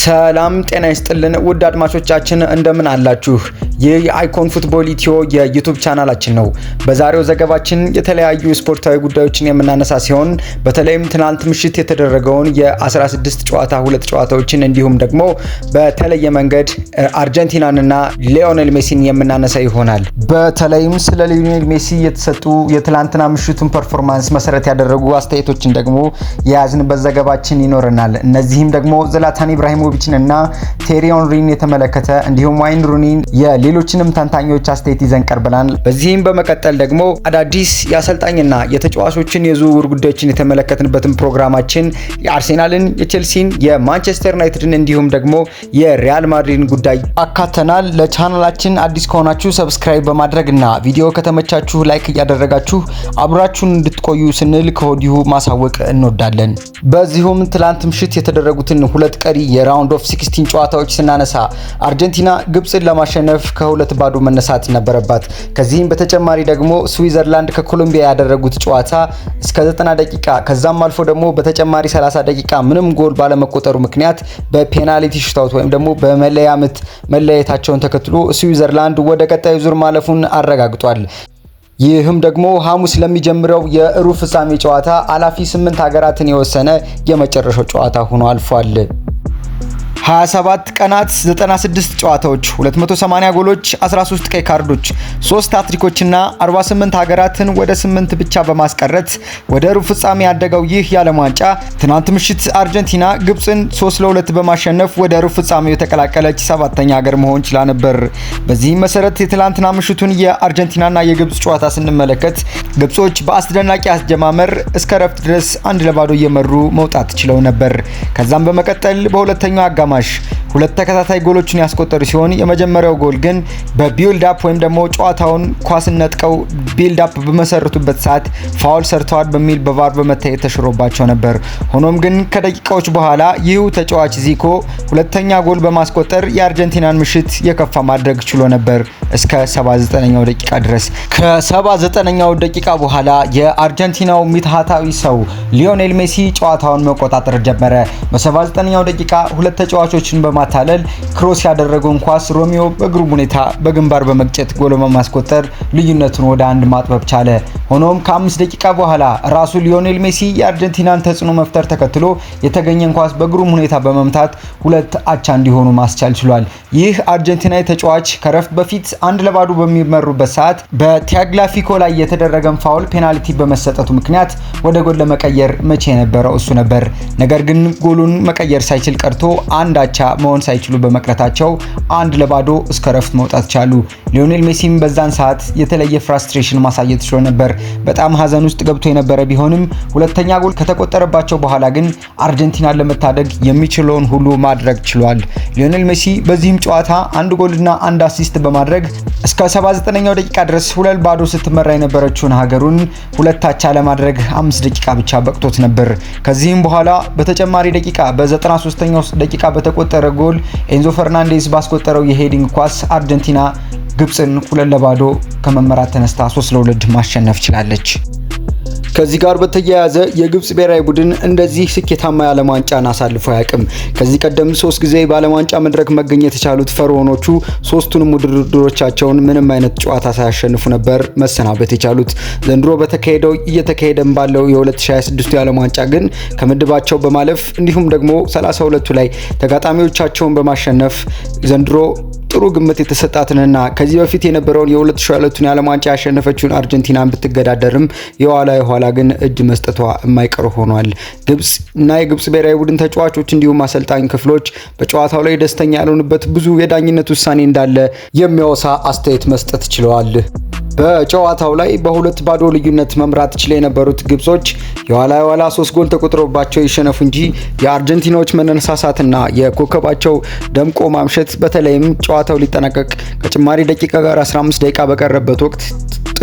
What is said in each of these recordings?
ሰላም ጤና ይስጥልን ውድ አድማጮቻችን እንደምን አላችሁ? ይህ የአይኮን ፉትቦል ኢትዮ የዩቲዩብ ቻናላችን ነው። በዛሬው ዘገባችን የተለያዩ ስፖርታዊ ጉዳዮችን የምናነሳ ሲሆን በተለይም ትናንት ምሽት የተደረገውን የ16 ጨዋታ ሁለት ጨዋታዎችን እንዲሁም ደግሞ በተለየ መንገድ አርጀንቲናንና ሊዮኔል ሜሲን የምናነሳ ይሆናል። በተለይም ስለ ሊዮኔል ሜሲ የተሰጡ የትላንትና ምሽቱን ፐርፎርማንስ መሰረት ያደረጉ አስተያየቶችን ደግሞ የያዝንበት ዘገባችን ይኖረናል። እነዚህም ደግሞ ዝላታን ኢብራሂሞቪችን እና ቴሪ ኦንሪን የተመለከተ እንዲሁም ዋይን ሩኒን የሌሎችንም ተንታኞች አስተያየት ይዘን ቀርበናል። በዚህም በመቀጠል ደግሞ አዳዲስ የአሰልጣኝና የተጫዋቾችን የዝውውር ጉዳዮችን የተመለከትንበትን ፕሮግራማችን የአርሴናልን፣ የቼልሲን፣ የማንቸስተር ዩናይትድን እንዲሁም ደግሞ የሪያል ማድሪድን ጉዳይ አካተናል። ለቻናላችን አዲስ ከሆናችሁ ሰብስክራይብ በማድረግና ቪዲዮ ከተመቻችሁ ላይክ እያደረጋችሁ አብራችሁን እንድትቆዩ ስንል ከወዲሁ ማሳወቅ እንወዳለን። በዚሁም ትላንት ምሽት የተደረጉትን ሁለት ቀሪ የራውንድ ኦፍ 16 ጨዋታዎች ስናነሳ አርጀንቲና ግብፅን ለማሸነፍ ከ2-0 መነሳት ነበረባት። ከዚህም በተጨማሪ ደግሞ ስዊዘርላንድ ከኮሎምቢያ ያደረጉት ጨዋታ እስከ 90 ደቂቃ ከዛም አልፎ ደግሞ በተጨማሪ 30 ደቂቃ ምንም ጎል ባለመቆጠሩ ምክንያት በፔናልቲ ሹታውት ወይም ደግሞ በመለያ ምት መለያየታቸውን ተከትሎ ስዊዘርላንድ ወደ ቀጣዩ ዙር ማለፉን አረጋግጧል። ይህም ደግሞ ሐሙስ ለሚጀምረው የሩብ ፍጻሜ ጨዋታ አላፊ 8 ሀገራትን የወሰነ የመጨረሻው ጨዋታ ሆኖ አልፏል። 27 ቀናት 96 ጨዋታዎች 280 ጎሎች 13 ቀይ ካርዶች 3 ሃትሪኮችና 48 ሀገራትን ወደ 8 ብቻ በማስቀረት ወደ ሩብ ፍጻሜ ያደገው ይህ የዓለም ዋንጫ ትናንት ምሽት አርጀንቲና ግብፅን 3-2 በማሸነፍ ወደ ሩብ ፍጻሜው የተቀላቀለች 7ኛ ሀገር መሆን ችላ ነበር። በዚህም መሰረት የትናንትና ምሽቱን የአርጀንቲናና የግብፅ ጨዋታ ስንመለከት ግብጾች በአስደናቂ አስጀማመር እስከ ረፍት ድረስ 1-0 እየመሩ መውጣት ችለው ነበር። ከዛም በመቀጠል በሁለተኛው አጋማሽ ሁለት ተከታታይ ጎሎችን ያስቆጠሩ ሲሆን የመጀመሪያው ጎል ግን በቢልድ አፕ ወይም ደግሞ ጨዋታውን ኳስን ነጥቀው ቢልድ አፕ በመሰረቱበት ሰዓት ፋውል ሰርተዋል በሚል በቫር በመታየት ተሽሮባቸው ነበር። ሆኖም ግን ከደቂቃዎች በኋላ ይህው ተጫዋች ዚኮ ሁለተኛ ጎል በማስቆጠር የአርጀንቲናን ምሽት የከፋ ማድረግ ችሎ ነበር እስከ 79ኛው ደቂቃ ድረስ። ከ79ኛው ደቂቃ በኋላ የአርጀንቲናው ሚትሃታዊ ሰው ሊዮኔል ሜሲ ጨዋታውን መቆጣጠር ጀመረ። በ79ኛው ደቂቃ ሁለት ተጫዋቾችን በማታለል ክሮስ ያደረገውን ኳስ ሮሚዮ በግሩም ሁኔታ በግንባር በመግጨት ጎል በማስቆጠር ልዩነቱን ወደ አንድ ማጥበብ ቻለ። ሆኖም ከ5 ደቂቃ በኋላ ራሱ ሊዮኔል ሜሲ የአርጀንቲናን ተጽዕኖ መፍጠር ተከትሎ የተገኘን ኳስ በግሩም ሁኔታ በመምታት 2-2 እንዲሆኑ ማስቻል ችሏል። ይህ አርጀንቲናዊ ተጫዋች ከረፍት በፊት 1-0 በሚመሩበት ሰዓት በቲያግላፊኮ ላይ የተደረገን ፋውል ፔናልቲ በመሰጠቱ ምክንያት ወደ ጎል ለመቀየር መቼ የነበረው እሱ ነበር። ነገር ግን ጎሉን መቀየር ሳይችል ቀርቶ አንድ አቻ መሆን ሳይችሉ በመቅረታቸው 1-0 እስከ ረፍት መውጣት ቻሉ። ሊዮኔል ሜሲም በዛን ሰዓት የተለየ ፍራስትሬሽን ማሳየት ችሎ ነበር። በጣም ሀዘን ውስጥ ገብቶ የነበረ ቢሆንም ሁለተኛ ጎል ከተቆጠረባቸው በኋላ ግን አርጀንቲናን ለመታደግ የሚችለውን ሁሉ ማድረግ ችሏል። ሊዮኔል ሜሲ በዚህም ጨዋታ 1 ጎልና 1 አሲስት በማድረግ እስከ 79ኛው ደቂቃ ድረስ 2-0 ስትመራ የነበረችውን ሀገሩን 2 አቻ ለማድረግ 5 ደቂቃ ብቻ በቅቶት ነበር። ከዚህም በኋላ በተጨማሪ ደቂቃ በ93ኛው ደቂቃ በተቆጠረ ጎል ኤንዞ ፈርናንዴዝ ባስቆጠረው የሄዲንግ ኳስ አርጀንቲና ግብፅን 2-0 ከመመራት ተነስታ 3-2 ማሸነፍ ችላለች። ከዚህ ጋር በተያያዘ የግብፅ ብሔራዊ ቡድን እንደዚህ ስኬታማ የዓለም ዋንጫን አሳልፎ አያውቅም። ከዚህ ቀደም 3 ጊዜ በዓለም ዋንጫ መድረክ መገኘት የቻሉት ፈርዖኖቹ ሶስቱንም ውድድሮቻቸውን ምንም አይነት ጨዋታ ሳያሸንፉ ነበር መሰናበት የቻሉት። ዘንድሮ እየተካሄደም ባለው የ2026 የዓለም ዋንጫ ግን ከምድባቸው በማለፍ እንዲሁም ደግሞ 32ቱ ላይ ተጋጣሚዎቻቸውን በማሸነፍ ዘንድሮ ጥሩ ግምት የተሰጣትንና ከዚህ በፊት የነበረውን የ2022 የዓለም ዋንጫ ያሸነፈችውን አርጀንቲናን ብትገዳደርም የኋላ ግን እጅ መስጠቷ የማይቀር ሆኗል። ግብፅ እና የግብፅ ብሔራዊ ቡድን ተጫዋቾች እንዲሁም አሰልጣኝ ክፍሎች በጨዋታው ላይ ደስተኛ ያልሆኑበት ብዙ የዳኝነት ውሳኔ እንዳለ የሚያወሳ አስተያየት መስጠት ችለዋል። በጨዋታው ላይ በ2-0 ልዩነት መምራት ችለው የነበሩት ግብጾች የኋላ 3 ጎል ተቆጥሮባቸው ይሸነፉ እንጂ የአርጀንቲናዎች መነሳሳትና የኮከባቸው ደምቆ ማምሸት በተለይም ጨዋታው ሊጠናቀቅ ከጭማሪ ደቂቃ ጋር 15 ደቂቃ በቀረበት ወቅት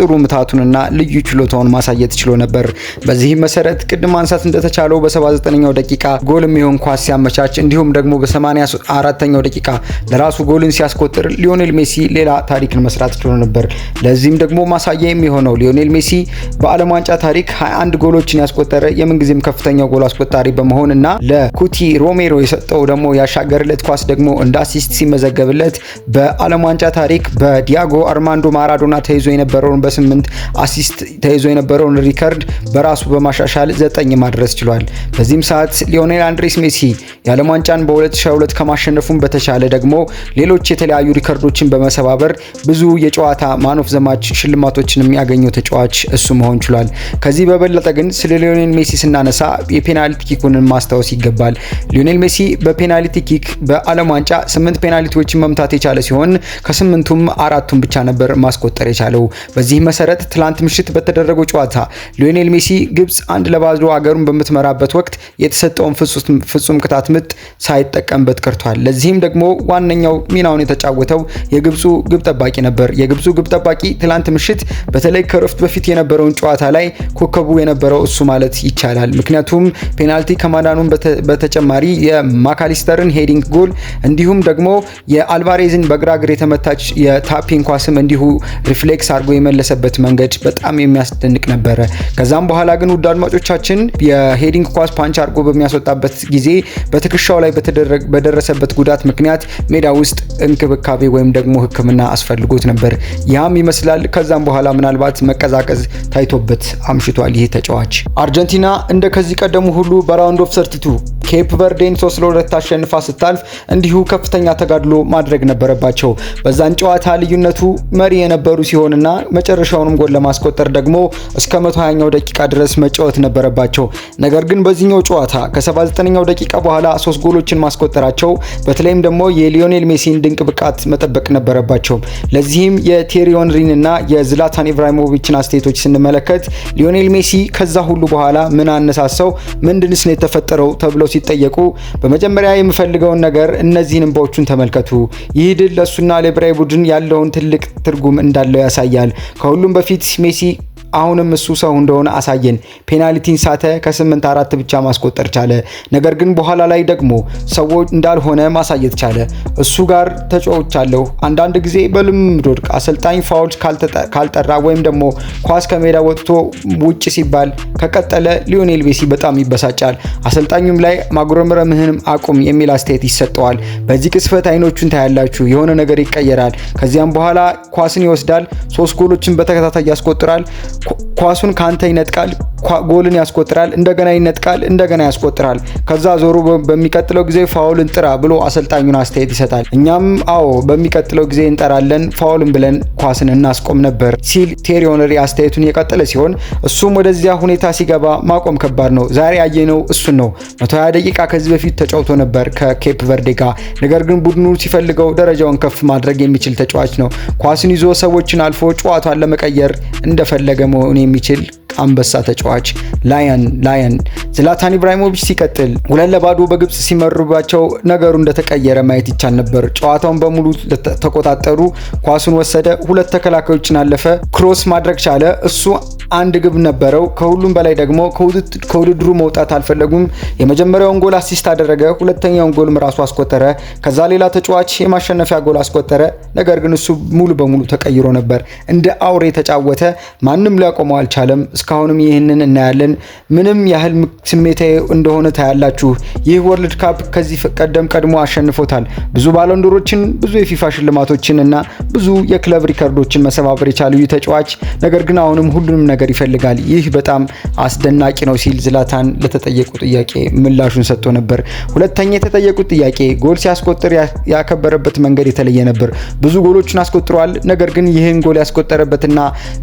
ጥሩ ምታቱንና ልዩ ችሎታውን ማሳየት ችሎ ነበር። በዚህ መሰረት ቅድም ማንሳት እንደተቻለው በ79ኛው ደቂቃ ጎል የሚሆን ኳስ ሲያመቻች እንዲሁም ደግሞ በ84ኛው ደቂቃ ለራሱ ጎልን ሲያስቆጥር ሊዮኔል ሜሲ ሌላ ታሪክን መስራት ችሎ ነበር። ለዚህም ደግሞ ማሳያ የሚሆነው ሊዮኔል ሜሲ በዓለም ዋንጫ ታሪክ 21 ጎሎችን ያስቆጠረ የምንጊዜም ከፍተኛው ጎል አስቆጣሪ በመሆንና ለኩቲ ሮሜሮ የሰጠው ደግሞ ያሻገርለት ኳስ ደግሞ እንደ አሲስት ሲመዘገብለት በዓለም ዋንጫ ታሪክ በዲያጎ አርማንዶ ማራዶና ተይዞ የነበረውን በ8 አሲስት ተይዞ የነበረውን ሪከርድ በራሱ በማሻሻል 9 ማድረስ ችሏል። በዚህም ሰዓት ሊዮኔል አንድሬስ ሜሲ የዓለም ዋንጫን በ2022 ከማሸነፉም በተሻለ ደግሞ ሌሎች የተለያዩ ሪከርዶችን በመሰባበር ብዙ የጨዋታ ማን ኦፍ ዘ ማች ሽልማቶችን የሚያገኘው ተጫዋች እሱ መሆን ችሏል። ከዚህ በበለጠ ግን ስለ ሊዮኔል ሜሲ ስናነሳ የፔናልቲ ኪኩን ማስታወስ ይገባል። ሊዮኔል ሜሲ በፔናልቲ ኪክ በዓለም ዋንጫ 8 ፔናልቲዎችን መምታት የቻለ ሲሆን ከ8ቱም 4ቱን ብቻ ነበር ማስቆጠር የቻለው። በዚህ መሰረት ትላንት ምሽት በተደረገው ጨዋታ ሊዮኔል ሜሲ ግብጽ 1-0 አገሩን በምትመራበት ወቅት የተሰጠውን ፍጹም ቅጣት ምት ሳይጠቀምበት ቀርቷል። ለዚህም ደግሞ ዋነኛው ሚናውን የተጫወተው የግብጹ ግብ ጠባቂ ነበር። የግብጹ ግብ ጠባቂ ትላንት ምሽት በተለይ ከረፍት በፊት የነበረውን ጨዋታ ላይ ኮከቡ የነበረው እሱ ማለት ይቻላል። ምክንያቱም ፔናልቲ ከማዳኑን በተጨማሪ የማካሊስተርን ሄዲንግ ጎል እንዲሁም ደግሞ የአልቫሬዝን በግራ እግር የተመታች የታፒንግ ኳስም እንዲሁ ሪፍሌክስ አድርጎ የመለሰበት መንገድ በጣም የሚያስደንቅ ነበረ። ከዛም በኋላ ግን ውድ አድማጮቻችን የሄዲንግ ኳስ ፓንች አድርጎ በሚያስወጣበት ጊዜ በትከሻው ላይ በደረሰበት ጉዳት ምክንያት ሜዳ ውስጥ እንክብካቤ ወይም ደግሞ ሕክምና አስፈልጎት ነበር። ያም ይመስላል ከዛም በኋላ ምናልባት መቀዛቀዝ ታይቶበት አምሽቷል ይህ ተጫዋች። አርጀንቲና እንደ ከዚህ ቀደሙ ሁሉ በራውንድ ኦፍ 32 ኬፕ ቨርዴን 3-2 አሸንፋ ስታልፍ እንዲሁ ከፍተኛ ተጋድሎ ማድረግ ነበረባቸው። በዛን ጨዋታ ልዩነቱ መሪ የነበሩ ሲሆንና መጨረሻውንም ጎል ለማስቆጠር ደግሞ እስከ 120ኛው ደቂቃ ድረስ መጫወት ነበረባቸው። ነገር ግን በዚህኛው ጨዋታ ከ79ኛው ደቂቃ በኋላ 3 ጎሎችን ማስቆጠራቸው በተለይም ደግሞ የሊዮኔል ሜሲን ድንቅ ብቃት መጠበቅ ነበረባቸው። ለዚህም የቴሪ ኦንሪንና የዝላታን ኢብራሂሞቪችን አስተያየቶች ስንመለከት ሊዮኔል ሜሲ ከዛ ሁሉ በኋላ ምን አነሳሳው፣ ምንድንስ ነው የተፈጠረው ተብለው ሲጠየቁ በመጀመሪያ የምፈልገውን ነገር እነዚህን እንባዎቹን ተመልከቱ። ይህ ድል ለሱና ለብራይ ቡድን ያለውን ትልቅ ትርጉም እንዳለው ያሳያል። ከሁሉም በፊት ሜሲ አሁንም እሱ ሰው እንደሆነ አሳየን። ፔናልቲን ሳተ፣ ከ8-4 ብቻ ማስቆጠር ቻለ። ነገር ግን በኋላ ላይ ደግሞ ሰዎች እንዳልሆነ ማሳየት ቻለ። እሱ ጋር ተጫውቻለሁ። አንዳንድ ጊዜ በልምምድ ወድቅ አሰልጣኝ ፋውል ካልጠራ ወይም ደግሞ ኳስ ከሜዳ ወጥቶ ውጭ ሲባል ከቀጠለ ሊዮኔል ሜሲ በጣም ይበሳጫል። አሰልጣኙም ላይ ማጉረምረምህንም አቁም የሚል አስተያየት ይሰጠዋል። በዚህ ቅስፈት አይኖቹን ታያላችሁ። የሆነ ነገር ይቀየራል። ከዚያም በኋላ ኳስን ይወስዳል። 3 ጎሎችን በተከታታይ ያስቆጥራል። ኳሱን ካንተ ይነጥቃል፣ ጎልን ያስቆጥራል፣ እንደገና ይነጥቃል፣ እንደገና ያስቆጥራል። ከዛ ዞሮ በሚቀጥለው ጊዜ ፋውልን ጥራ ብሎ አሰልጣኙን አስተያየት ይሰጣል። እኛም አዎ በሚቀጥለው ጊዜ እንጠራለን፣ ፋውልን ብለን ኳስን እናስቆም ነበር ሲል ቴሪ ኦንሪ አስተያየቱን የቀጠለ ሲሆን እሱም ወደዚያ ሁኔታ ሲገባ ማቆም ከባድ ነው። ዛሬ ያየነው እሱን ነው። 120 ደቂቃ ከዚህ በፊት ተጫውቶ ነበር ከኬፕ ቨርዴ ጋር። ነገር ግን ቡድኑ ሲፈልገው ደረጃውን ከፍ ማድረግ የሚችል ተጫዋች ነው። ኳስን ይዞ ሰዎችን አልፎ ጨዋታን ለመቀየር እንደፈለገ መሆን የሚችል አንበሳ ተጫዋች ላየን ዝላታን ኢብራሂሞቪች ሲቀጥል 2-0 በግብጽ ሲመሩባቸው ነገሩ እንደተቀየረ ማየት ይቻል ነበር። ጨዋታውን በሙሉ ተቆጣጠሩ። ኳሱን ወሰደ፣ 2 ተከላካዮችን አለፈ፣ ክሮስ ማድረግ ቻለ። እሱ አንድ ግብ ነበረው። ከሁሉም በላይ ደግሞ ከውድድሩ መውጣት አልፈለጉም። የመጀመሪያውን ጎል አሲስት አደረገ፣ ሁለተኛውን ጎልም ራሱ አስቆጠረ። ከዛ ሌላ ተጫዋች የማሸነፊያ ጎል አስቆጠረ። ነገር ግን እሱ ሙሉ በሙሉ ተቀይሮ ነበር። እንደ አውሬ ተጫወተ። ማንም ሊያቆመው አልቻለም። እስካሁንም ይህንን እናያለን። ምንም ያህል ስሜታዊ እንደሆነ ታያላችሁ። ይህ ወርልድ ካፕ ከዚህ ቀደም ቀድሞ አሸንፎታል። ብዙ ባሎንዶሮችን፣ ብዙ የፊፋ ሽልማቶችን እና ብዙ የክለብ ሪከርዶችን መሰባበር የቻለው ይህ ተጫዋች ነገር ግን አሁንም ሁሉንም ነገር ይፈልጋል። ይህ በጣም አስደናቂ ነው ሲል ዝላታን ለተጠየቁ ጥያቄ ምላሹን ሰጥቶ ነበር። ሁለተኛ የተጠየቁት ጥያቄ ጎል ሲያስቆጥር ያከበረበት መንገድ የተለየ ነበር። ብዙ ጎሎችን አስቆጥሯል። ነገር ግን ይህን ጎል ያስቆጠረበትና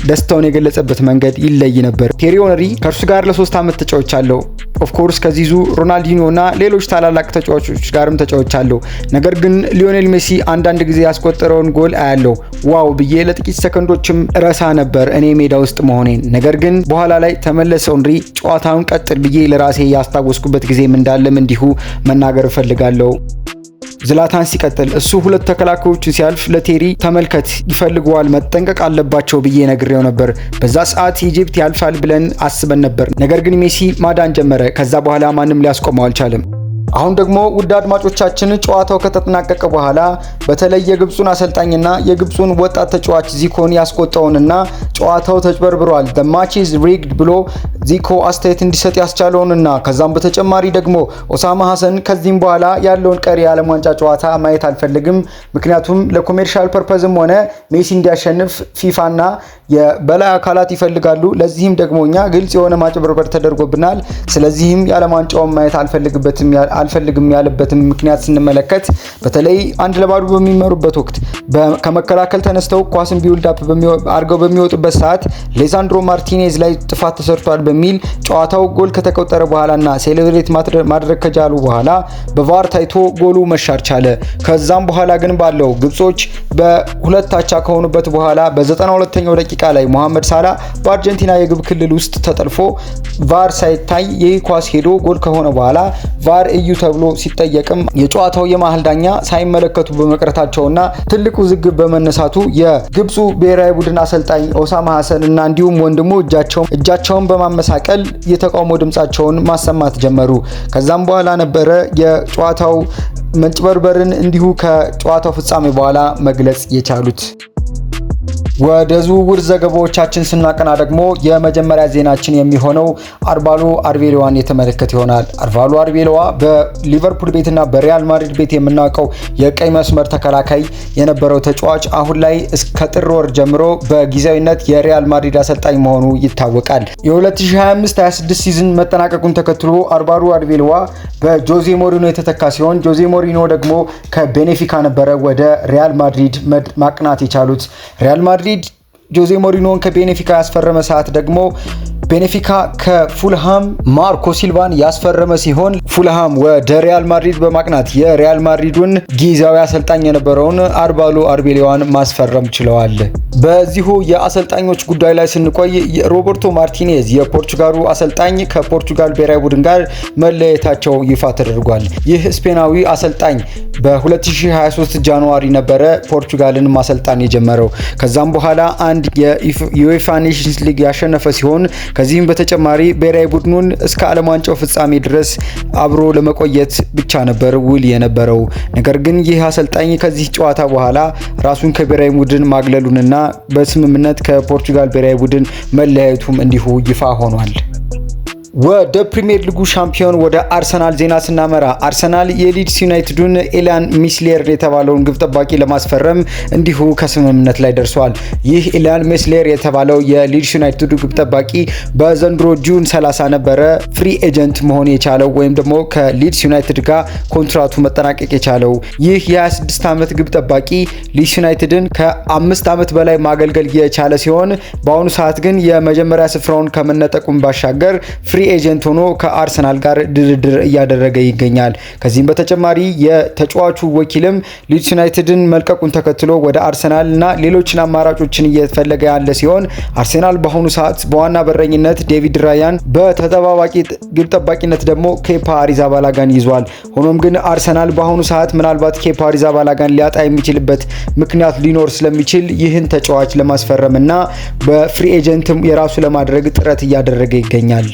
ደስታውን የገለጸበት መንገድ ይለይ ነበር። ቴሪ ኦንሪ ከእርሱ ጋር ለ3 ዓመት ተጫውቻለሁ። ኦፍ ኮርስ ከዚዙ ሮናልዲኖ እና ሌሎች ታላላቅ ተጫዋቾች ጋርም ተጫውቻለሁ። ነገር ግን ሊዮኔል ሜሲ አንዳንድ ጊዜ ያስቆጠረውን ጎል አያለው ዋው ብዬ ለጥቂት ሰከንዶችም ረሳ ነበር እኔ ሜዳ ውስጥ መሆኔን። ነገር ግን በኋላ ላይ ተመለሰ ኦንሪ ጨዋታውን ቀጥል ብዬ ለራሴ ያስታወስኩበት ጊዜም እንዳለም እንዲሁ መናገር እፈልጋለሁ። ዝላታን ሲቀጥል እሱ ሁለት ተከላካዮችን ሲያልፍ ለቴሪ ተመልከት ይፈልገዋል መጠንቀቅ አለባቸው ብዬ ነግሬው ነበር። በዛ ሰዓት ኢጂፕት ያልፋል ብለን አስበን ነበር። ነገር ግን ሜሲ ማዳን ጀመረ። ከዛ በኋላ ማንም ሊያስቆመው አልቻለም። አሁን ደግሞ ውድ አድማጮቻችን ጨዋታው ከተጠናቀቀ በኋላ በተለይ የግብጹን አሰልጣኝና የግብጹን ወጣት ተጫዋች ዚኮን ያስቆጣውንና ጨዋታው ተጭበርብሯል the match is rigged ብሎ ዚኮ አስተያየት እንዲሰጥ ያስቻለውንና ከዛም በተጨማሪ ደግሞ ኦሳማ ሐሰን ከዚህም በኋላ ያለውን ቀሪ የዓለም ዋንጫ ጨዋታ ማየት አልፈልግም፣ ምክንያቱም ለኮሜርሻል ፐርፐዝም ሆነ ሜሲ እንዲያሸንፍ ፊፋና የበላይ አካላት ይፈልጋሉ። ለዚህም ደግሞ እኛ ግልጽ የሆነ ማጭበርበር ተደርጎብናል። ስለዚህም የዓለም ዋንጫውን ማየት አልፈልግም ያለበትም ምክንያት ስንመለከት በተለይ 1-0 በሚመሩበት ወቅት ከመከላከል ተነስተው ኳስን ቢውልድ አፕ አድርገው በሚወጡበት ሰዓት ሌሳንድሮ ማርቲኔዝ ላይ ጥፋት ተሰርቷል በሚል ጨዋታው ጎል ከተቆጠረ በኋላና ሴሌብሬት ማድረግ ከቻሉ በኋላ በቫር ታይቶ ጎሉ መሻር ቻለ። ከዛም በኋላ ግን ባለው ግብጾች በሁለት አቻ ከሆኑበት በኋላ በ92ኛው ደቂቃ ላይ መሐመድ ሳላ በአርጀንቲና የግብ ክልል ውስጥ ተጠልፎ ቫር ሳይታይ ይህ ኳስ ሄዶ ጎል ከሆነ በኋላ ቫር እዩ ተብሎ ሲጠየቅም የጨዋታው የመሃል ዳኛ ሳይመለከቱ በመቅረታቸውና ትልቁ ውዝግብ በመነሳቱ የግብጹ ብሔራዊ ቡድን አሰልጣኝ ኦሳማ ሐሰን እና እንዲሁም ወንድሙ እጃቸውን በማመሳቀል የተቃውሞ ድምጻቸውን ማሰማት ጀመሩ። ከዛም በኋላ ነበረ የጨዋታው መጭበርበርን እንዲሁ ከጨዋታው ፍጻሜ በኋላ መግለጽ የቻሉት። ወደ ዝውውር ዘገባዎቻችን ስናቀና ደግሞ የመጀመሪያ ዜናችን የሚሆነው አርባሎ አርቤሎዋን የተመለከተ ይሆናል። አርባሎ አርቤሎዋ በሊቨርፑል ቤትና በሪያል ማድሪድ ቤት የምናውቀው የቀይ መስመር ተከላካይ የነበረው ተጫዋች አሁን ላይ እስከ ጥር ወር ጀምሮ በጊዜያዊነት የሪያል ማድሪድ አሰልጣኝ መሆኑ ይታወቃል። የ2025-26 ሲዝን መጠናቀቁን ተከትሎ አርባሎ አርቤሎዋ በጆዜ ሞሪኖ የተተካ ሲሆን ጆዜ ሞሪኖ ደግሞ ከቤኔፊካ ነበረ ወደ ሪያል ማድሪድ ማቅናት የቻሉት። ሪያል ማድሪድ ጆዜ ሞሪኖን ከቤኔፊካ ያስፈረመ ሰዓት ደግሞ ቤኔፊካ ከፉልሃም ማርኮ ሲልቫን ያስፈረመ ሲሆን ፉልሃም ወደ ሪያል ማድሪድ በማቅናት የሪያል ማድሪዱን ጊዜያዊ አሰልጣኝ የነበረውን አርባሎ አርቤሎዋን ማስፈረም ችለዋል። በዚሁ የአሰልጣኞች ጉዳይ ላይ ስንቆይ ሮበርቶ ማርቲኔዝ የፖርቹጋሉ አሰልጣኝ ከፖርቹጋል ብሔራዊ ቡድን ጋር መለየታቸው ይፋ ተደርጓል። ይህ ስፔናዊ አሰልጣኝ በ2023 ጃንዋሪ ነበረ ፖርቹጋልን ማሰልጣን የጀመረው። ከዛም በኋላ አንድ የዩኤፋ ኔሽንስ ሊግ ያሸነፈ ሲሆን ከዚህም በተጨማሪ ብሔራዊ ቡድኑን እስከ ዓለም ዋንጫው ፍጻሜ ድረስ አብሮ ለመቆየት ብቻ ነበር ውል የነበረው። ነገር ግን ይህ አሰልጣኝ ከዚህ ጨዋታ በኋላ ራሱን ከብሔራዊ ቡድን ማግለሉንና በስምምነት ከፖርቹጋል ብሔራዊ ቡድን መለያየቱም እንዲሁ ይፋ ሆኗል። ወደ ፕሪሚየር ሊጉ ሻምፒዮን ወደ አርሰናል ዜና ስናመራ አርሰናል የሊድስ ዩናይትዱን ኤላን ሚስሌር የተባለውን ግብ ጠባቂ ለማስፈረም እንዲሁ ከስምምነት ላይ ደርሷል። ይህ ኤላን ሚስሌር የተባለው የሊድስ ዩናይትዱ ግብ ጠባቂ በዘንድሮ ጁን 30 ነበረ ፍሪ ኤጀንት መሆን የቻለው ወይም ደግሞ ከሊድስ ዩናይትድ ጋር ኮንትራቱ መጠናቀቅ የቻለው። ይህ የ26 ዓመት ግብ ጠባቂ ሊድስ ዩናይትድን ከ5 ዓመት በላይ ማገልገል የቻለ ሲሆን በአሁኑ ሰዓት ግን የመጀመሪያ ስፍራውን ከመነጠቁም ባሻገር ፍሪ ኤጀንት ሆኖ ከአርሰናል ጋር ድርድር እያደረገ ይገኛል። ከዚህም በተጨማሪ የተጫዋቹ ወኪልም ሊድስ ዩናይትድን መልቀቁን ተከትሎ ወደ አርሰናል እና ሌሎችን አማራጮችን እየፈለገ ያለ ሲሆን አርሰናል በአሁኑ ሰዓት በዋና በረኝነት ዴቪድ ራያን፣ በተጠባባቂ ግብ ጠባቂነት ደግሞ ኬፓ አሪዛባላጋን ይዟል። ሆኖም ግን አርሰናል በአሁኑ ሰዓት ምናልባት ኬፓ አሪዛባላጋን ሊያጣ የሚችልበት ምክንያት ሊኖር ስለሚችል ይህን ተጫዋች ለማስፈረም እና በፍሪ ኤጀንትም የራሱ ለማድረግ ጥረት እያደረገ ይገኛል።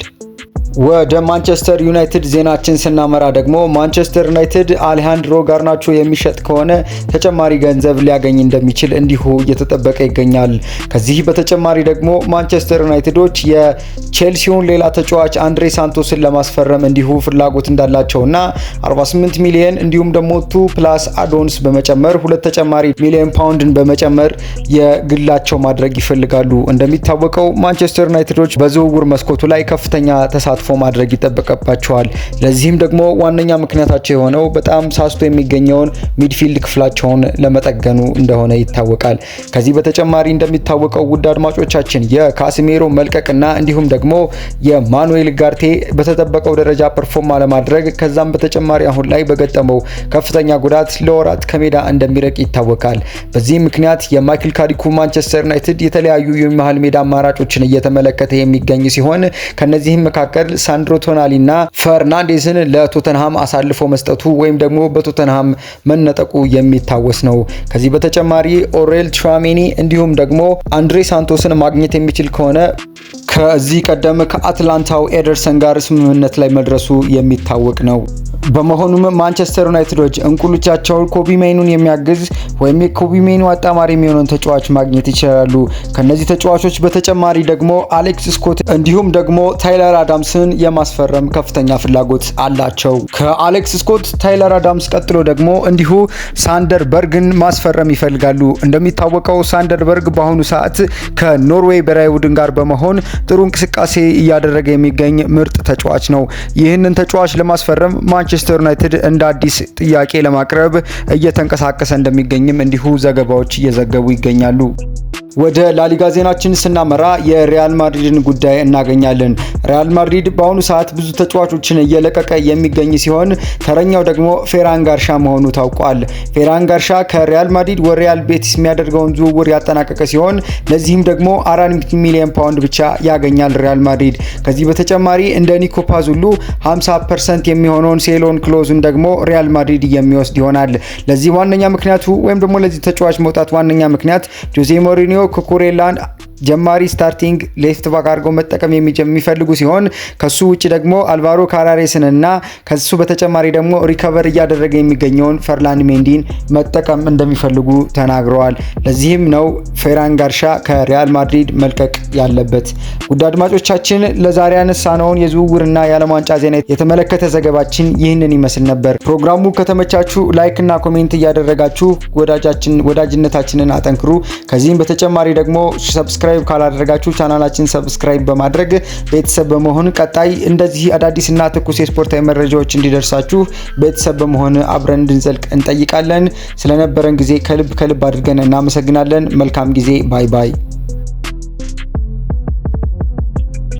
ወደ ማንቸስተር ዩናይትድ ዜናችን ስናመራ ደግሞ ማንቸስተር ዩናይትድ አሌሃንድሮ ጋርናቾ የሚሸጥ ከሆነ ተጨማሪ ገንዘብ ሊያገኝ እንደሚችል እንዲሁ እየተጠበቀ ይገኛል። ከዚህ በተጨማሪ ደግሞ ማንቸስተር ዩናይትዶች የቼልሲውን ሌላ ተጫዋች አንድሬ ሳንቶስን ለማስፈረም እንዲሁ ፍላጎት እንዳላቸውና 48 ሚሊዮን እንዲሁም ደግሞ 2 ፕላስ አዶንስ በመጨመር 2 ተጨማሪ ሚሊዮን ፓውንድን በመጨመር የግላቸው ማድረግ ይፈልጋሉ። እንደሚታወቀው ማንቸስተር ዩናይትዶች በዝውውር መስኮቱ ላይ ከፍተኛ ተሳትፎ ማድረግ ይጠበቅባቸዋል። ለዚህም ደግሞ ዋነኛ ምክንያታቸው የሆነው በጣም ሳስቶ የሚገኘውን ሚድፊልድ ክፍላቸውን ለመጠገኑ እንደሆነ ይታወቃል። ከዚህ በተጨማሪ እንደሚታወቀው ውድ አድማጮቻችን የካሲሜሮ መልቀቅና እንዲሁም ደግሞ የማኑኤል ጋርቴ በተጠበቀው ደረጃ ፐርፎርም አለማድረግ ከዛም በተጨማሪ አሁን ላይ በገጠመው ከፍተኛ ጉዳት ለወራት ከሜዳ እንደሚርቅ ይታወቃል። በዚህ ምክንያት የማይክል ካሪኩ ማንቸስተር ዩናይትድ የተለያዩ የመሃል ሜዳ አማራጮችን እየተመለከተ የሚገኝ ሲሆን ከነዚህም መካከል ሳንድሮ ቶናሊና ፈርናንዴዝን ለቶተንሃም አሳልፎ መስጠቱ ወይም ደግሞ በቶተንሃም መነጠቁ የሚታወስ ነው። ከዚህ በተጨማሪ ኦሬል ቹዋሜኒ እንዲሁም ደግሞ አንድሬ ሳንቶስን ማግኘት የሚችል ከሆነ ከዚህ ቀደም ከአትላንታው ኤደርሰን ጋር ስምምነት ላይ መድረሱ የሚታወቅ ነው። በመሆኑም ማንቸስተር ዩናይትዶች እንቁልቻቸው ኮቢ ሜኑን የሚያግዝ ወይም የኮቢ ሜኑ አጣማሪ የሚሆነውን ተጫዋች ማግኘት ይችላሉ። ከነዚህ ተጫዋቾች በተጨማሪ ደግሞ አሌክስ ስኮት እንዲሁም ደግሞ ታይለር አዳምስን የማስፈረም ከፍተኛ ፍላጎት አላቸው። ከአሌክስ ስኮት፣ ታይለር አዳምስ ቀጥሎ ደግሞ እንዲሁ ሳንደር በርግን ማስፈረም ይፈልጋሉ። እንደሚታወቀው ሳንደር በርግ በአሁኑ ሰዓት ከኖርዌይ ብሔራዊ ቡድን ጋር በመሆን ጥሩ እንቅስቃሴ እያደረገ የሚገኝ ምርጥ ተጫዋች ነው። ይህንን ተጫዋች ለማስፈረም ማንቸስተር ዩናይትድ እንደ አዲስ ጥያቄ ለማቅረብ እየተንቀሳቀሰ እንደሚገኝም እንዲሁ ዘገባዎች እየዘገቡ ይገኛሉ። ወደ ላሊጋ ዜናችን ስናመራ የሪያል ማድሪድን ጉዳይ እናገኛለን። ሪያል ማድሪድ በአሁኑ ሰዓት ብዙ ተጫዋቾችን እየለቀቀ የሚገኝ ሲሆን ተረኛው ደግሞ ፌራን ጋርሻ መሆኑ ታውቋል። ፌራን ጋርሻ ከሪያል ማድሪድ ወደ ሪያል ቤቲስ የሚያደርገውን ዝውውር ያጠናቀቀ ሲሆን ለዚህም ደግሞ 4 ሚሊዮን ፓውንድ ብቻ ያገኛል ሪያል ማድሪድ። ከዚህ በተጨማሪ እንደ ኒኮ ፓዝ ሁሉ 50% የሚሆነውን ሴሎን ክሎዝን ደግሞ ሪያል ማድሪድ የሚወስድ ይሆናል። ለዚህ ዋነኛ ምክንያቱ ወይም ደግሞ ለዚህ ተጫዋች መውጣት ዋነኛ ምክንያት ጆዜ ሞሪኒዮ ኩኩሬላን ጀማሪ ስታርቲንግ ሌፍት ባክ አድርገው መጠቀም የሚፈልጉ ሲሆን ከሱ ውጪ ደግሞ አልቫሮ ካራሬስን እና ከሱ በተጨማሪ ደግሞ ሪከቨር እያደረገ የሚገኘውን ፈርላንድ ሜንዲን መጠቀም እንደሚፈልጉ ተናግረዋል። ለዚህም ነው ፌራን ጋርሻ ከሪያል ማድሪድ መልቀቅ ያለበት። ውድ አድማጮቻችን ለዛሬ ያነሳነውን የዝውውርና የዓለም ዋንጫ ዜና የተመለከተ ዘገባችን ይህንን ይመስል ነበር። ፕሮግራሙ ከተመቻችሁ ላይክ እና ኮሜንት እያደረጋችሁ ወዳጅነታችንን አጠንክሩ። ከዚህም በተጨማሪ ደግሞ ሰብስክራይብ ካላደረጋችሁ ቻናላችን ሰብስክራይብ በማድረግ ቤተሰብ በመሆን ቀጣይ እንደዚህ አዳዲስና ትኩስ የስፖርታዊ መረጃዎች እንዲደርሳችሁ ቤተሰብ በመሆን አብረን እንድንዘልቅ እንጠይቃለን። ስለነበረን ጊዜ ከልብ አድርገን እናመሰግናለን። መልካም ጊዜ። ባይ ባይ።